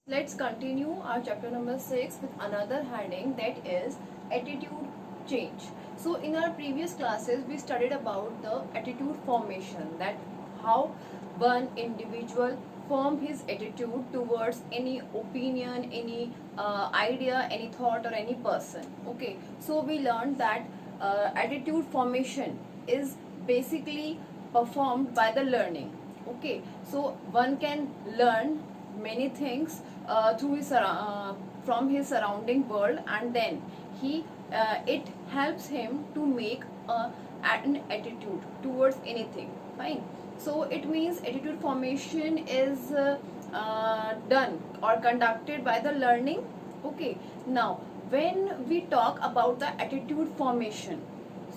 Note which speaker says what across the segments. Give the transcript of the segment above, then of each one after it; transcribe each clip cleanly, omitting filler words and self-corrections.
Speaker 1: Let's continue our chapter number 6 with another heading, that is attitude change. So in our previous classes we studied about the attitude formation, that how one individual form his attitude towards any opinion, any idea, any thought or any person. Okay, so we learned that attitude formation is basically performed by the learning. Okay, so one can learn many things from his surrounding world, and then he it helps him to make an attitude towards anything. Fine. So it means attitude formation is done or conducted by the learning. Okay, now when we talk about the attitude formation,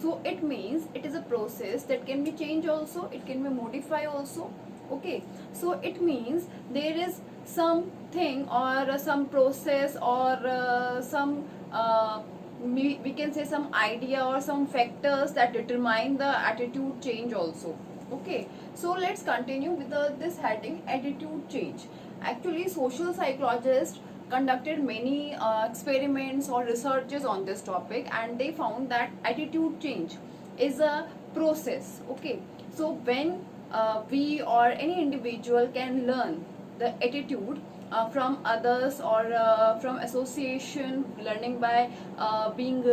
Speaker 1: so it means it is a process that can be changed also, it can be modified also. Okay, so it means there is something or some process or some we can say some idea or some factors that determine the attitude change also. Okay, so let's continue with this heading, attitude change. Actually, social psychologists conducted many experiments or researches on this topic, and they found that attitude change is a process. Okay, so when we or any individual can learn the attitude from others or from association, learning by being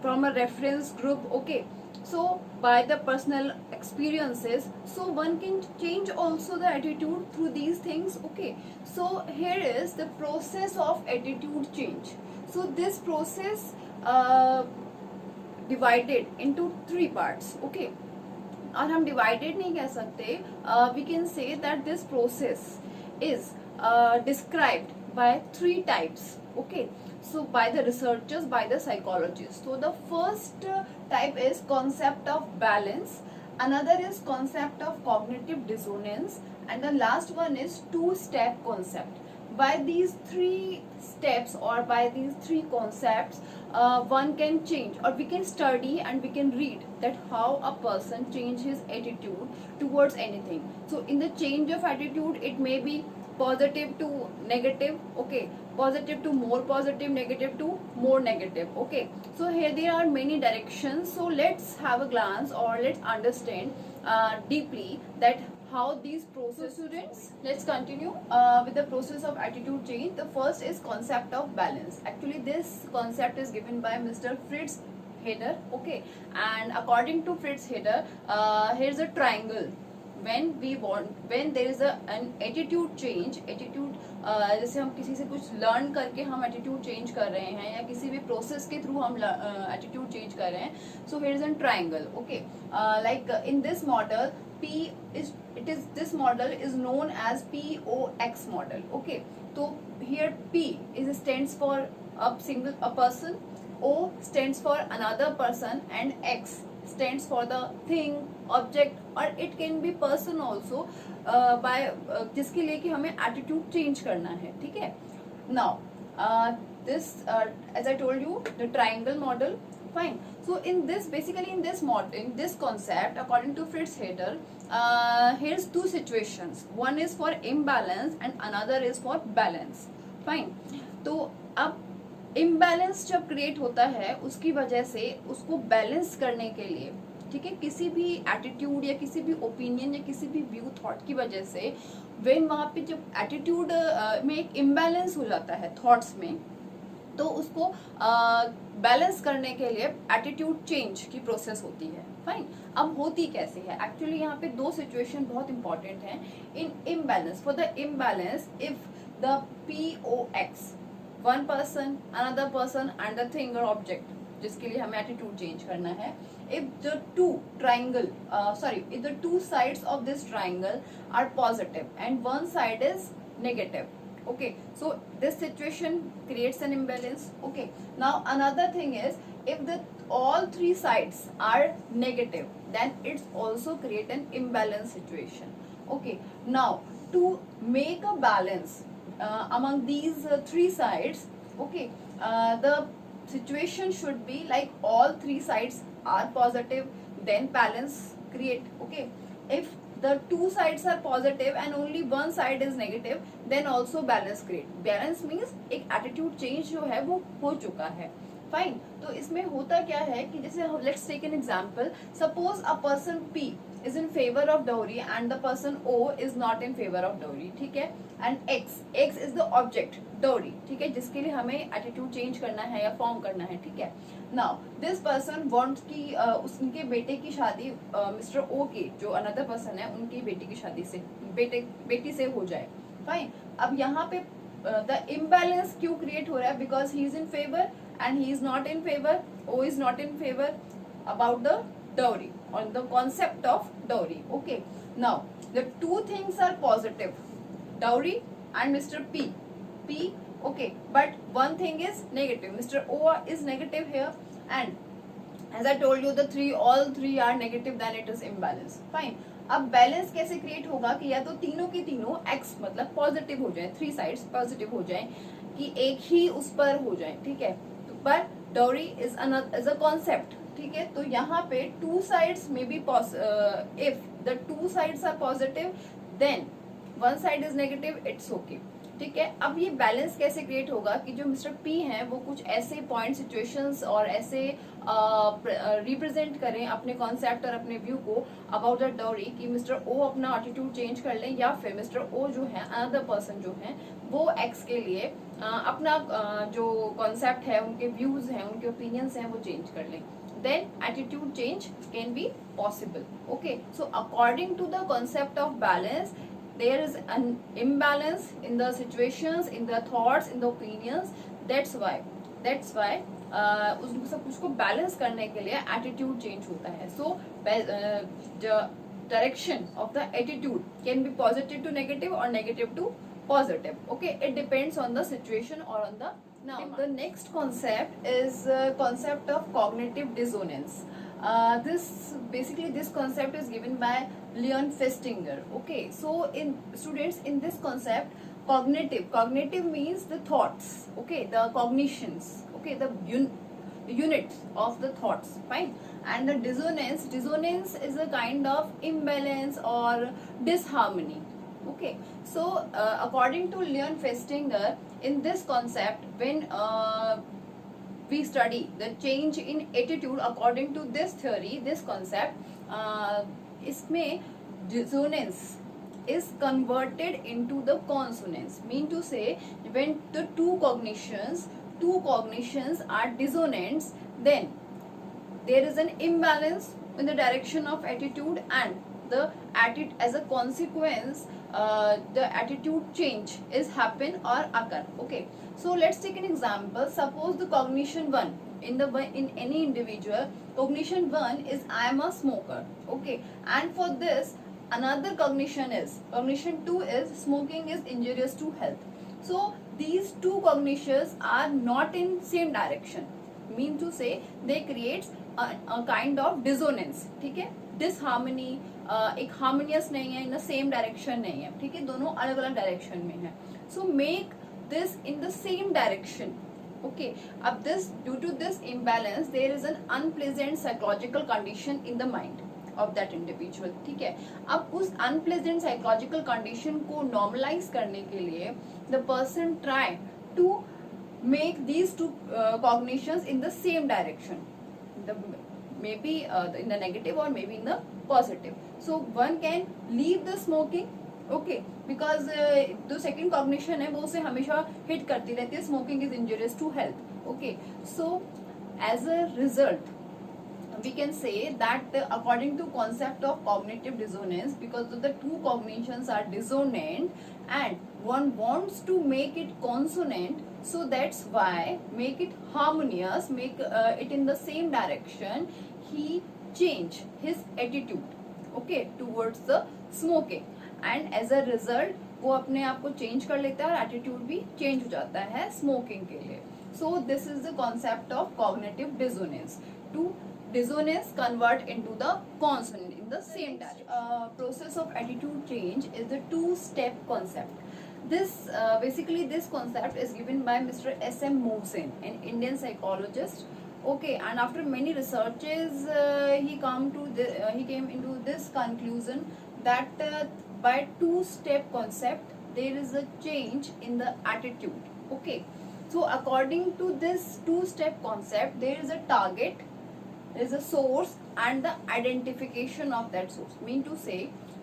Speaker 1: from a reference group. Okay, so by the personal experiences, so one can change also the attitude through these things. Okay, so here is the process of attitude change. So this process divided into three parts. Okay, और हम divided नहीं कह सकते, we can say that this process is described by three types. Okay, so by the researchers, by the psychologists. So the first type is concept of balance, another is concept of cognitive dissonance, and the last one is two-step concept. By these three steps or by these three concepts, one can change, or we can study and we can read that how a person change his attitude towards anything. So in the change of attitude, it may be positive to negative. Okay, positive to more positive, negative to more negative. Okay, so here there are many directions. So let's have a glance or let's understand deeply that how these process. So students, let's continue with the process of attitude change. The first is concept of balance. Actually, this concept is given by Mr. Fritz Heider. Okay, and according to Fritz Heider, here's a triangle. When there is an attitude change, attitude जैसे हम किसी से कुछ learn करके हम attitude change कर रहे हैं या किसी भी प्रोसेस के थ्रू हम एटीट्यूड चेंज कर रहे हैं. So here is an triangle. Okay, like in this model this model is known as POX model. Okay, so here P stands for a person, O stands for another person, and X stands for the thing, object, or it can be person also by जिसके लिए कि हमें attitude change करना है. ठीक है. Now this as I told you, the triangle model. Fine. So in this model, in this concept, according to Fritz Heider, here's two situations. One is for imbalance and another is for balance. Fine. तो अब imbalance जब create होता है, उसकी वजह से उसको balance करने के लिए, ठीक है, किसी भी एटीट्यूड या किसी भी ओपिनियन या किसी भी व्यू थॉट की वजह से when वहाँ पे जब एटीट्यूड में एक इम्बैलेंस हो जाता है थॉट्स में, तो उसको बैलेंस करने के लिए एटीट्यूड चेंज की प्रोसेस होती है. फाइन. अब होती कैसे है? एक्चुअली यहाँ पे दो सिचुएशन बहुत इंपॉर्टेंट हैं. In imbalance, for the imbalance, if the POX, one person, another person and the thing और ऑब्जेक्ट जिसके लिए हमें एटीट्यूड चेंज करना है, if the two sides of this triangle are positive and one side is negative. Okay, so this situation creates an imbalance. Okay, now another thing is, if all three sides are negative, then it's also create an imbalance situation. Okay, now to make a balance among these three sides, okay, the situation should be like all three sides are positive, then balance create. Okay, if the two sides are positive and only one side is negative, then also balance create. Balance means एक attitude change जो है वो हो चुका है. Fine. तो इसमें होता क्या है कि जैसे let's take an example, suppose a person P is in favor of dowry and the person O is not in favor of dowry. ठीक है. And X is the object dowry. ठीक है, जिसके लिए हमें एटीट्यूड चेंज करना है या फॉर्म करना है. ठीक है. नाउ दिस पर्सन वांट्स की उनके बेटे की शादी मिस्टर O के जो अनदर पर्सन है उनकी बेटी की शादी से बेटी से हो जाए. फाइन. अब यहाँ पे द इम्बैलेंस क्यों क्रिएट हो रहा है? Because he is in favour and he is not in favor, O is not in favor about the dowry, on the concept of dowry. Okay, now the two things are positive, dowry and Mr. P, okay, but one thing is negative. Mr. O is negative here, and as I told you the all three are negative, then it is imbalance. Fine. अब balance कैसे create होगा कि या तो तीनों की तीनों x मतलब पॉजिटिव हो जाए, थ्री साइड्स पॉजिटिव हो जाए, कि एक ही उस पर हो जाए. ठीक है. पर dowry is a concept. ठीक है. तो यहाँ पे two sides may be if the two sides are positive then one side is negative, it's okay. ठीक है. अब ये बैलेंस कैसे क्रिएट होगा कि जो मिस्टर P हैं वो कुछ ऐसे पॉइंट सिचुएशंस और ऐसे रिप्रेजेंट करें अपने कॉन्सेप्ट और अपने व्यू को अबाउट द डॉरी कि मिस्टर O अपना एटीट्यूड चेंज कर लें, या फिर मिस्टर O जो है अनदर पर्सन जो है वो X के लिए अपना जो कॉन्सेप्ट है, उनके व्यूज हैं, उनके ओपिनियंस हैं वो चेंज कर लें. Then attitude change can be possible. Okay, so according to the concept of balance, there is an imbalance in the situations, in the thoughts, in the opinions. That's why उस सब कुछ को balance करने के लिए attitude change होता है. सो the direction of the attitude can be positive to negative or negative to positive. Okay, it depends on the situation or on the. Now the next concept is concept of cognitive dissonance. This concept is given by Leon Festinger. Okay, so in students, in this concept, cognitive means the thoughts. Okay, the cognitions. Okay, the units of the thoughts. Fine. And the dissonance is a kind of imbalance or disharmony. Okay, so according to Leon Festinger, in this concept, when we study the change in attitude according to this theory, this concept, इसमें dissonance is converted into the consonance. Mean to say, when the two cognitions are dissonant, then there is an imbalance in the direction of attitude, and the attitude, as a consequence, the attitude change is happen or occur. Okay, so let's take an example. Suppose the cognition 1 in any individual, cognition 1 is I am a smoker. Okay, and for this another cognition 2 is smoking is injurious to health. So these two cognitions are not in same direction. Mean to say, they creates a kind of dissonance. ठीक है. Disharmony, एक harmonious नहीं है, in the same direction नहीं है. ठीक है, दोनों अलग अलग direction में है. So make this in the same direction. Okay, अब this, due to this imbalance, there is an unpleasant psychological condition in the mind of that individual. ठीक है. अब उस unpleasant psychological condition को normalize करने के लिए the person try to make these two cognitions in the same direction. Maybe in the negative or maybe in the positive. So one can leave the smoking. Okay, because जो second cognition है वो उसे हमेशा hit करती रहती है, smoking is injurious to health. Okay, so as a result we can say that according to concept of cognitive dissonance, because the two cognitions are dissonant and one wants to make it consonant, so that's why make it harmonious, make it in the same direction, he change his attitude, okay, towards the smoking, and as a result वो अपने आप को change कर लेता है और attitude भी change हो जाता है स्मोकिंग के लिए. So this is the concept of cognitive dissonance. To dissonance convert into the consonant in the same direction. Process of attitude change is the two-step concept. This this concept is given by Mr. S.M. Mohsen, an Indian psychologist. Okay, and after many researches, he came into this conclusion that by two-step concept there is a change in the attitude. Okay, so according to this two-step concept, there is a target, there is a source and the identification of that source. Mean to say,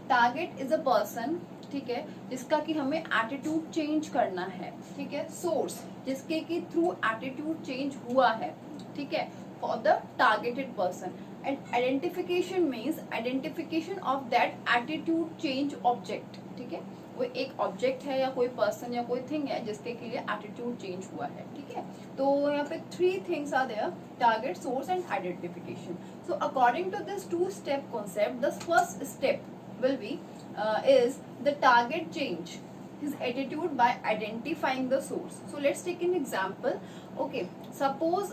Speaker 1: target is a person, ठीक है, जिसका कि हमें attitude change करना है, ठीक है. Source, जिसके कि थ्रू एटीट्यूड चेंज हुआ है, ठीक है, for the targeted person. And identification means identification of that attitude change object, ठीक है. वो एक ऑब्जेक्ट है या कोई पर्सन या कोई थिंग है जिसके के लिए एटीट्यूड चेंज हुआ है, ठीक है. तो यहाँ पे three things are there: target, source and identification. So according to this two step concept, the first step will be is the target change his attitude by identifying the source. So let's take an example. Okay, suppose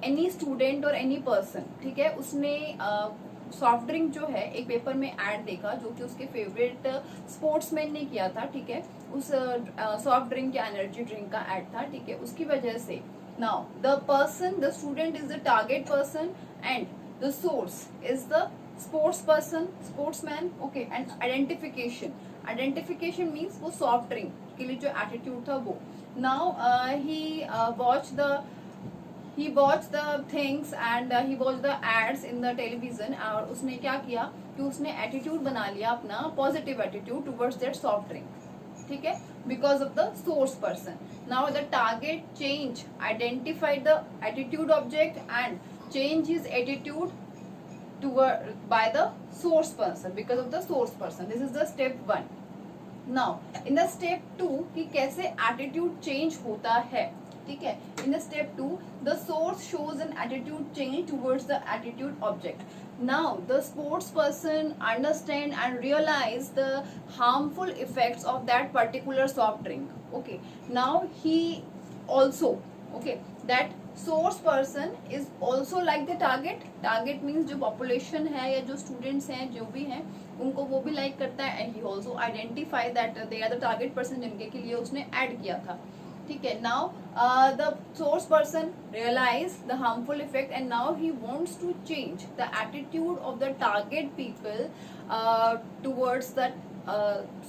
Speaker 1: any student or any person, ठीक है, उसने soft drink जो है एक paper में add देखा जो कि उसके फेवरेट स्पोर्ट्समैन ने किया था, ठीक है. उस सॉफ्ट ड्रिंक या एनर्जी ड्रिंक का ऐड था, ठीक है. उसकी वजह से now the person, the student is the target person and the source is the sports person, sportsman. Okay, and identification means वो सॉफ्ट ड्रिंक के लिए जो एटीट्यूड था वो. Now he watched the things and he watched the ads in the television. और उसने क्या किया कि उसने एटीट्यूड बना लिया अपना, positive attitude towards that soft drink, ठीक है, because of the source person. Now the target change identified the attitude object and change his attitude by the source person because of the source person. This is the step 1. Now in the step 2 कि कैसे attitude change होता है, ठीक है. In the step 2, the source shows an attitude change towards the attitude object. Now the sports person understand and realize the harmful effects of that particular soft drink. Okay, now he also, okay, that source person is also like the target. Target means जो population है या जो students हैं जो भी हैं उनको वो भी लाइक करता है. And he also identify that they are the target person जिनके के लिए उसने ऐड किया था, ठीक है. Now the source person realise the harmful effect and now he wants to change the attitude of the target people towards that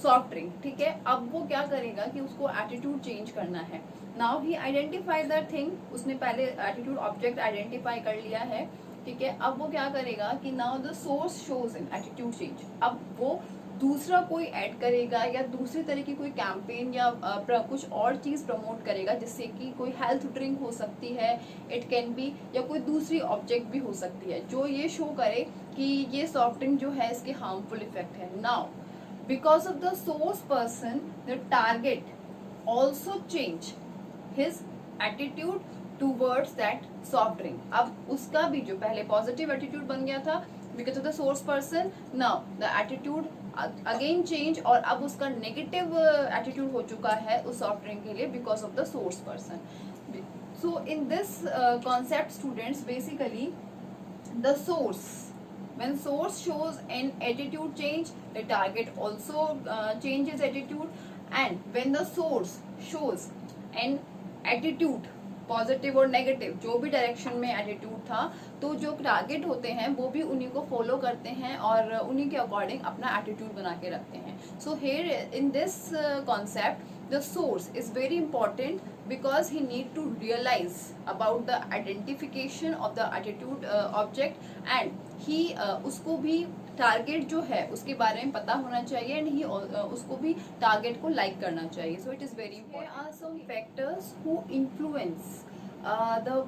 Speaker 1: soft drink, ठीक है. अब वो क्या करेगा कि उसको एटीट्यूड चेंज करना है. Now he identify that thing, उसने पहले एटीट्यूड ऑब्जेक्ट आइडेंटिफाई कर लिया है, ठीक है. अब वो क्या करेगा कि now the source shows in attitude change. अब वो दूसरा कोई ऐड करेगा या दूसरी तरह की कोई कैंपेन या कुछ और चीज प्रमोट करेगा जिससे कि कोई हेल्थ ड्रिंक हो सकती है, इट कैन बी, या कोई दूसरी ऑब्जेक्ट भी हो सकती है जो ये शो करे कि ये सॉफ्ट ड्रिंक जो है इसके हार्मफुल इफेक्ट है. Now because of the source person the target also change his attitude towards that soft drink. अब उसका भी जो पहले पॉजिटिव एटीट्यूड बन गया था because of the source person, now the attitude again change और अब उसका नेगेटिव एटीट्यूड हो चुका है उस सॉफ्ट ड्रिंक के लिए because of the source person. So in this concept students, basically the source, when source shows an attitude change, the target also changes attitude. And when the source shows an attitude positive और negative, जो भी direction में attitude था, तो जो target होते हैं वो भी उन्हीं को फॉलो करते हैं और उन्हीं के अकॉर्डिंग अपना एटीट्यूड बना के रखते हैं. So here in this concept the source is very important because he need to realize about the identification of the attitude object and he उसको भी टारगेट जो है उसके बारे में पता होना चाहिए एंड ही उसको भी टारगेट को लाइक करना चाहिए. So it is very important. There are some factors who influence the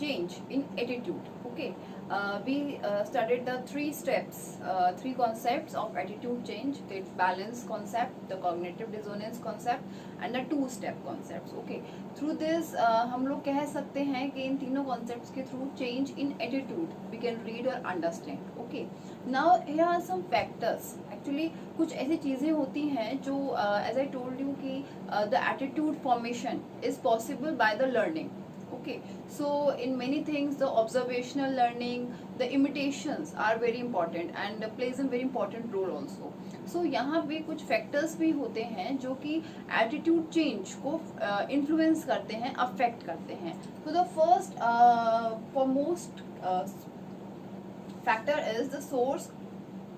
Speaker 1: change in attitude. Okay, we studied the three steps, three concepts of attitude change: the balance concept, the cognitive dissonance concept and the two step concepts. Okay, through this हम लोग कह सकते हैं कि इन तीनों concepts के through change in attitude we can read or understand. Okay, now here are some factors. Actually कुछ ऐसी चीजें होती हैं जो as I told you कि the attitude formation is possible by the learning. Okay, so in many things the observational learning, the imitations are very important and plays a very important role also. So यहाँ पे कुछ factors भी होते हैं जो कि attitude change को influence करते हैं, affect करते हैं. So the first foremost factor is the source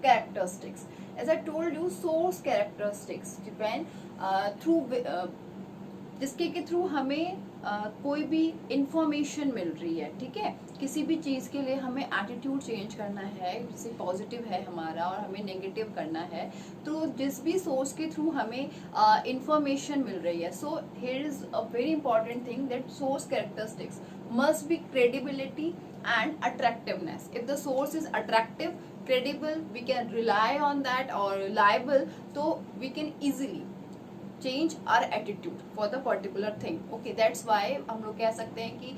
Speaker 1: characteristics. As I told you, source characteristics depend through जिसके के थ्रू हमें कोई भी इंफॉर्मेशन मिल रही है, ठीक है। किसी भी चीज़ के लिए हमें एटीट्यूड चेंज करना है, जैसे पॉजिटिव है हमारा और हमें नेगेटिव करना है, तो जिस भी सोर्स के थ्रू हमें इंफॉर्मेशन मिल रही है, so here is a very important thing that source characteristics must be credibility and attractiveness. If the source is attractive, credible, we can rely on that, or reliable, so we can easily change our attitude for the particular thing. Okay, that's why हम लोग कह सकते हैं कि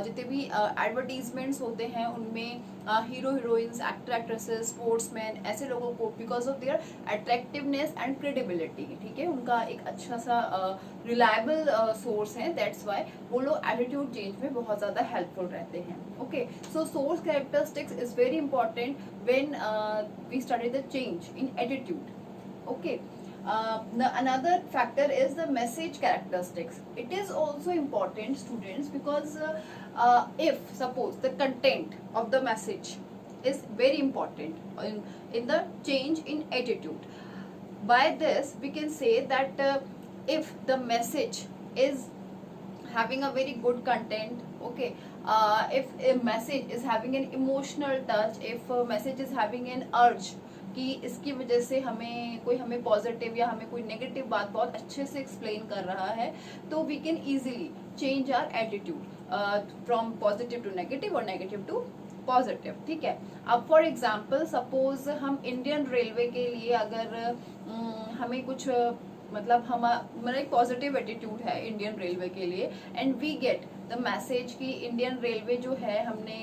Speaker 1: जितने भी advertisements होते हैं उनमें hero heroines, actor actresses, sportsman, ऐसे लोगों को because of their attractiveness and credibility, ठीक है, उनका एक अच्छा सा रिलायबल सोर्स है, दैट्स वाई वो लोग एटीट्यूड चेंज में बहुत ज़्यादा हेल्पफुल रहते हैं. Okay, so source characteristics is very important when we study the change in attitude. Okay. Another factor is the message characteristics. It is also important, students, because if suppose the content of the message is very important in the change in attitude, by this we can say that if the message is having a very good content, okay, if a message is having an emotional touch, if a message is having an urge कि इसकी वजह से हमें positive या हमें कोई negative बात बहुत अच्छे से एक्सप्लेन कर रहा है, तो we can easily change our attitude from positive to negative और नेगेटिव टू पॉजिटिव. ठीक है. अब फॉर एग्जांपल सपोज हम इंडियन रेलवे के लिए अगर हमें कुछ मतलब हमारा एक पॉजिटिव एटीट्यूड है इंडियन रेलवे के लिए, and we get the message कि इंडियन रेलवे जो है, हमने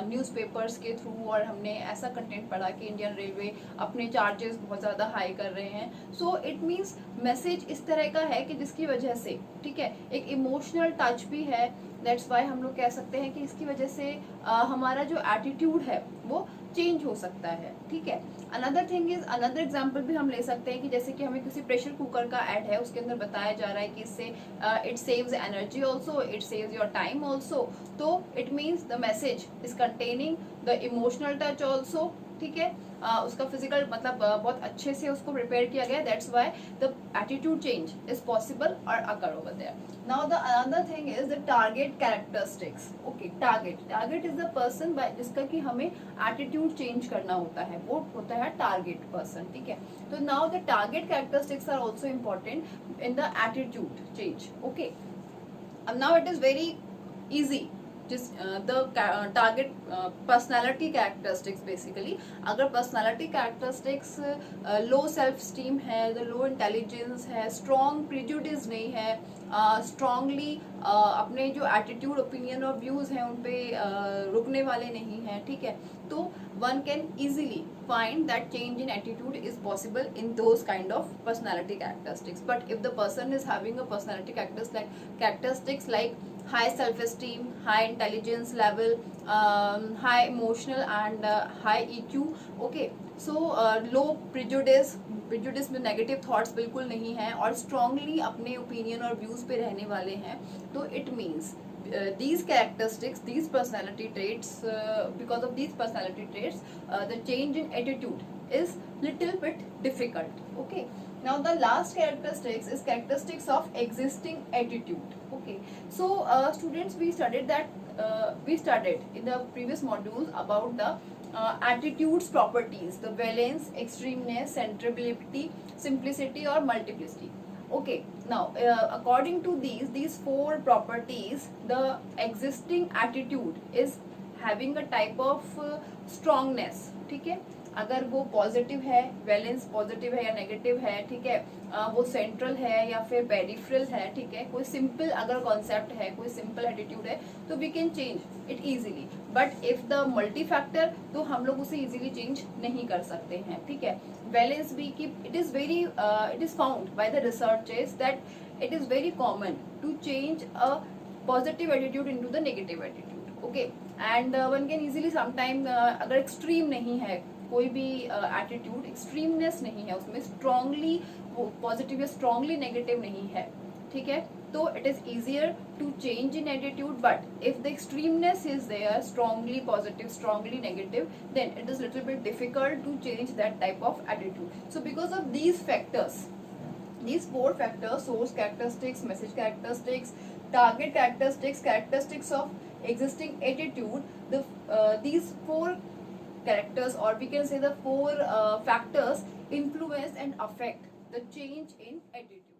Speaker 1: न्यूज़पेपर्स के थ्रू और हमने ऐसा कंटेंट पढ़ा कि इंडियन रेलवे अपने चार्जेस बहुत ज़्यादा हाई कर रहे हैं, सो इट मीन्स मैसेज इस तरह का है कि जिसकी वजह से, ठीक है, एक इमोशनल टच भी है, दैट्स वाई हम लोग कह सकते हैं कि इसकी वजह से हमारा जो एटीट्यूड है वो चेंज हो सकता है. ठीक है. Another thing is, another example भी हम ले सकते हैं कि जैसे कि हमें किसी प्रेशर कुकर का ऐड है, उसके अंदर बताया जा रहा है कि इससे it saves energy also, it saves your time also, तो it means the message is containing the emotional touch also. ठीक है. उसका फिजिकल मतलब बहुत अच्छे से उसको प्रिपेयर किया गया, that's why the attitude change is possible और occur over there. Now the another thing is the target characteristics. Okay, target is the person जिसका कि हमें एटीट्यूड चेंज करना होता है, वो होता है टारगेट पर्सन. ठीक है. तो now the target characteristics are also important in the attitude change. Okay, अब now it is very easy. the target personality characteristics basically. अगर personality characteristics low self esteem है, the low intelligence है, strong prejudice नहीं है, strongly अपने जो attitude, opinion और views हैं उन पे रुकने वाले नहीं हैं, ठीक है, तो one can easily find that change in attitude is possible in those kind of personality characteristics. But if the person is having a personality characteristics like high self-esteem, high intelligence level, high emotional and high EQ, okay, so low prejudice में negative thoughts बिल्कुल नहीं है और strongly अपने opinion और views पे रहने वाले हैं, तो it means these characteristics, these personality traits, because of these personality traits, the change in attitude is little bit difficult. Okay, now the last characteristics is characteristics of existing attitude. Okay, so students, we studied in the previous modules about the attitudes properties, the valence, extremeness, centrability, simplicity or multiplicity. Okay, now according to these four properties, the existing attitude is having a type of strongness. ठीक है. अगर वो positive है, valence positive है या negative है, ठीक है, वो सेंट्रल है या फिर पेरिफेरल है, ठीक है, कोई सिंपल अगर कॉन्सेप्ट है, कोई सिंपल एटीट्यूड है, तो we can change it easily. But if the multi factor, तो हम लोग उसे इजीली चेंज नहीं कर सकते हैं. ठीक है. वैलेंस भी कि it is found by the researchers that it is very common to change a positive attitude into the negative attitude. Okay, and one can easily sometime, अगर एक्सट्रीम नहीं है कोई भी एटीट्यूड, एक्सट्रीमनेस नहीं है उसमें, स्ट्रांगली पॉजिटिव या strongly negative नहीं है, ठीक है, तो it is easier to change in attitude, but if the extremeness is there, strongly positive, strongly negative, then it is little bit difficult to change that type of attitude. So because of these factors, these four factors, source characteristics, message characteristics, target characteristics, characteristics of existing attitude, these four characters, or we can say the four factors, influence and affect the change in attitude.